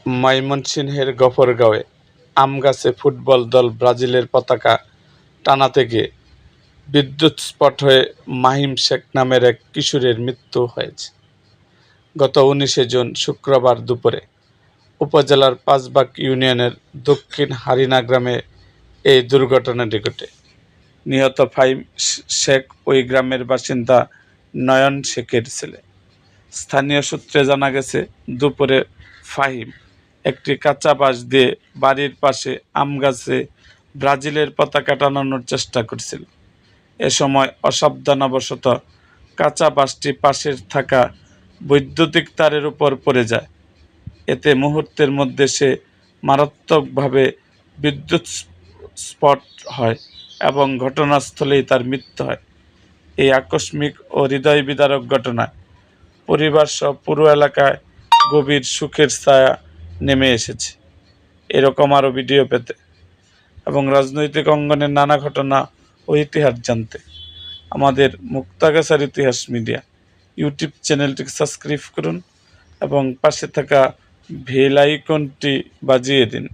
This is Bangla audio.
ময়মনসিংহের গফরগাঁওয়ে আমগাছে ফুটবল দল ব্রাজিলের পতাকা টানাতে গিয়ে বিদ্যুৎস্পট হয়ে মাহিম শেখ নামের এক কিশোরের মৃত্যু হয়েছে গত ১৯ জুন শুক্রবার দুপুরে। উপজেলার পাঁচবাগ ইউনিয়নের দক্ষিণ হারিনা গ্রামে এই দুর্ঘটনাটি ঘটে। নিহত ফাহিম শেখ ওই গ্রামের বাসিন্দা নয়ন শেখের ছেলে। স্থানীয় সূত্রে জানা গেছে, দুপুরে ফাহিম একটি কাঁচা বাঁশ দিয়ে বাড়ির পাশে আম গাছে ব্রাজিলের পতাকা টানানোর চেষ্টা করছিল। এ সময় অসাবধানবশত কাঁচা বাঁশটি পাশের থাকা বৈদ্যুতিক তারের উপর পড়ে যায়। এতে মুহূর্তের মধ্যে সে মারাত্মকভাবে বিদ্যুৎস্পট হয় এবং ঘটনাস্থলেই তার মৃত্যু হয়। এই আকস্মিক ও হৃদয় বিদারক ঘটনায় পরিবারসহ পুরো এলাকায় গভীর শোকের ছায়া নেমে এসেছে। এরকম আরও ভিডিও পেতে এবং রাজনৈতিক অঙ্গনের নানা ঘটনা ও ইতিহাস জানতে আমাদের মুক্তাগাছার ইতিহাস মিডিয়া ইউটিউব চ্যানেলটিকে সাবস্ক্রাইব করুন এবং পাশে থাকা বেল আইকনটি বাজিয়ে দিন।